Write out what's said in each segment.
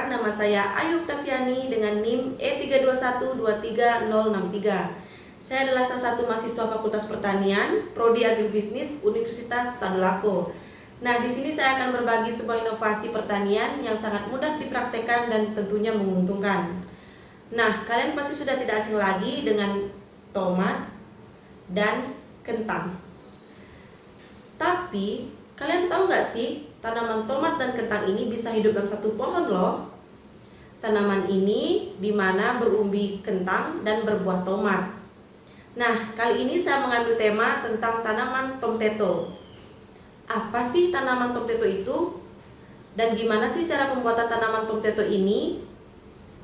Perkenalkan, nama saya Ayu Oktaviani dengan NIM E32123063. Saya adalah salah satu mahasiswa Fakultas Pertanian, Prodi Agribisnis Universitas Tadulako. Nah, di sini saya akan berbagi sebuah inovasi pertanian yang sangat mudah dipraktekkan dan tentunya menguntungkan. Nah, kalian pasti sudah tidak asing lagi dengan tomat dan kentang. Tapi, kalian tahu nggak sih, tanaman tomat dan kentang ini bisa hidup dalam satu pohon loh. Tanaman ini dimana berumbi kentang dan berbuah tomat. Nah, kali ini saya mengambil tema tentang tanaman tomteto. Apa sih tanaman tomteto itu? Dan gimana sih cara pembuatan tanaman tomteto ini?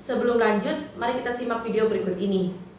Sebelum lanjut, mari kita simak video berikut ini.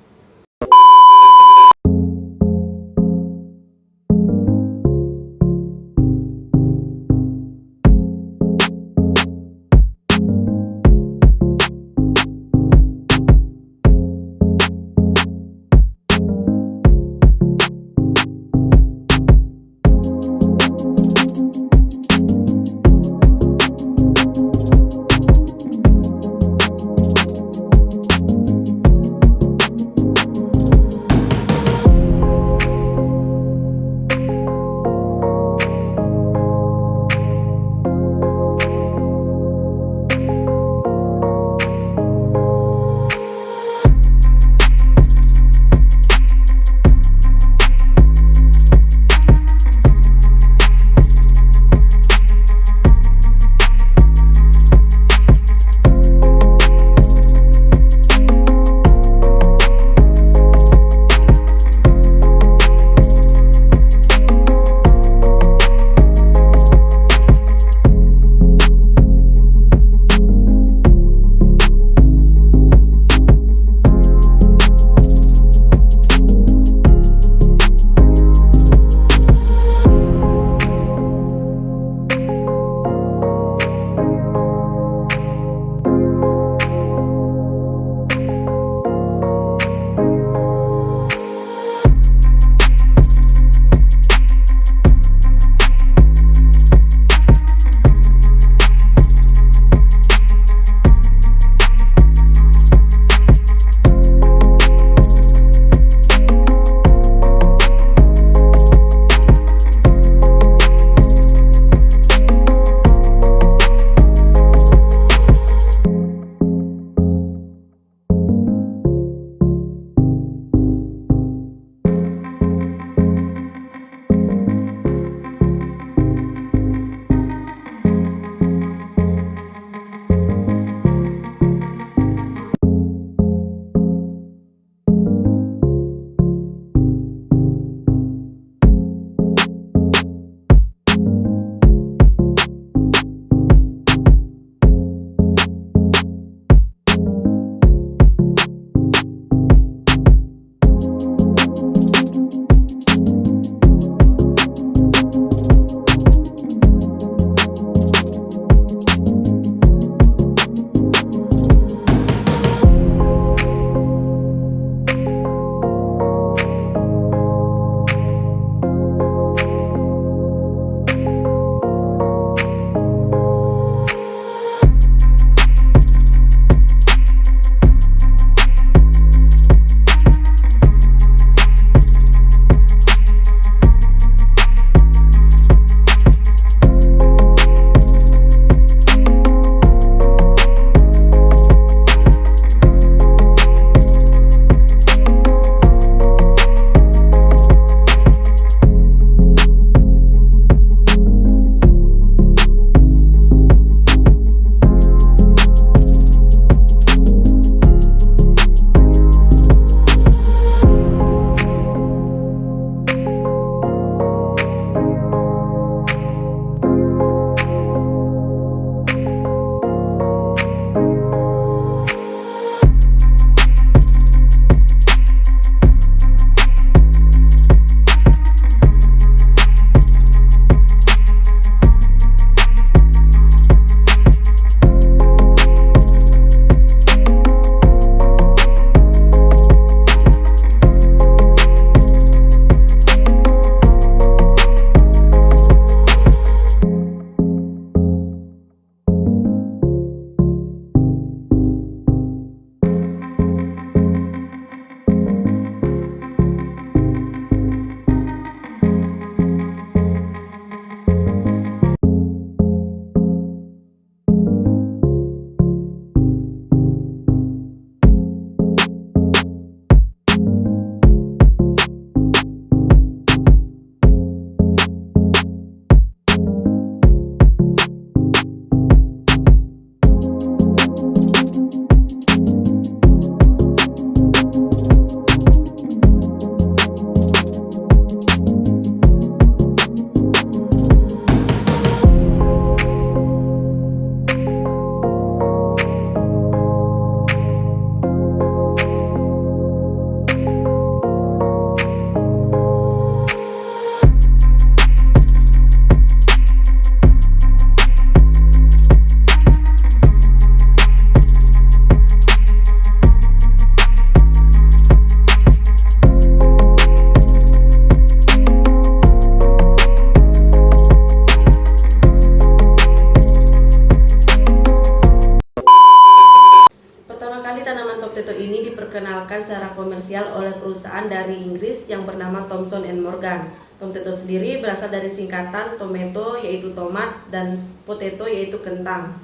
secara komersial oleh perusahaan dari Inggris yang bernama Thomson Morgan. Tomato sendiri berasal dari singkatan tomato yaitu tomat dan potato yaitu kentang.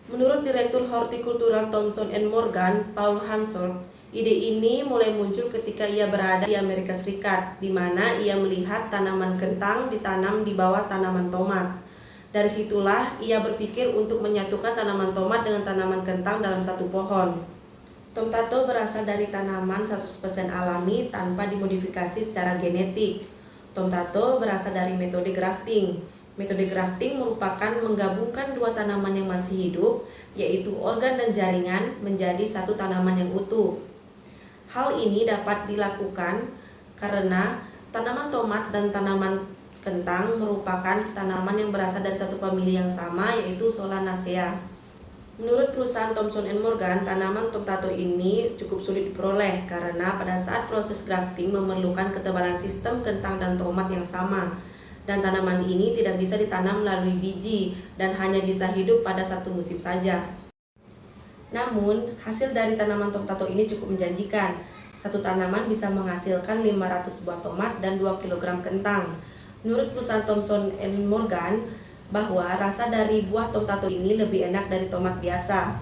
Menurut Direktur Hortikultural Thomson Morgan, Paul Hansard, ide ini mulai muncul ketika ia berada di Amerika Serikat, di mana ia melihat tanaman kentang ditanam di bawah tanaman tomat. Dari situlah ia berpikir untuk menyatukan tanaman tomat dengan tanaman kentang dalam satu pohon. Tomato berasal dari tanaman 100% alami tanpa dimodifikasi secara genetik. Tomato berasal dari metode grafting. Metode grafting merupakan menggabungkan dua tanaman yang masih hidup, yaitu organ dan jaringan, menjadi satu tanaman yang utuh. Hal ini dapat dilakukan karena tanaman tomat dan tanaman kentang merupakan tanaman yang berasal dari satu famili yang sama, yaitu Solanaceae. Menurut perusahaan Thomson Morgan, tanaman tomato ini cukup sulit diperoleh karena pada saat proses grafting memerlukan ketebalan sistem kentang dan tomat yang sama. Dan tanaman ini tidak bisa ditanam melalui biji dan hanya bisa hidup pada satu musim saja. Namun, hasil dari tanaman tomato ini cukup menjanjikan. Satu tanaman bisa menghasilkan 500 buah tomat dan 2 kg kentang. Menurut perusahaan Thomson Morgan, bahwa rasa dari buah tomato ini lebih enak dari tomat biasa.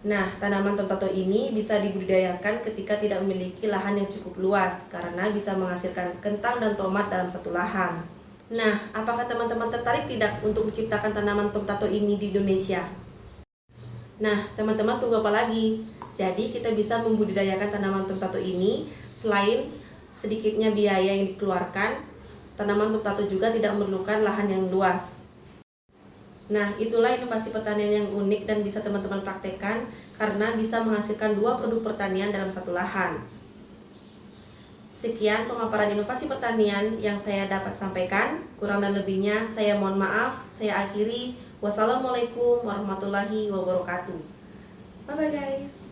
Nah, tanaman tomato ini bisa dibudidayakan ketika tidak memiliki lahan yang cukup luas karena bisa menghasilkan kentang dan tomat dalam satu lahan. Nah, apakah teman-teman tertarik tidak untuk menciptakan tanaman tomato ini di Indonesia? Nah, teman-teman tunggu apa lagi? Jadi, kita bisa membudidayakan tanaman tomato ini. Selain sedikitnya biaya yang dikeluarkan, tanaman tomato juga tidak memerlukan lahan yang luas. Nah, itulah inovasi pertanian yang unik dan bisa teman-teman praktekkan karena bisa menghasilkan dua produk pertanian dalam satu lahan. Sekian pemaparan inovasi pertanian yang saya dapat sampaikan. Kurang dan lebihnya saya mohon maaf. Saya akhiri. Wassalamualaikum warahmatullahi wabarakatuh. Bye-bye guys.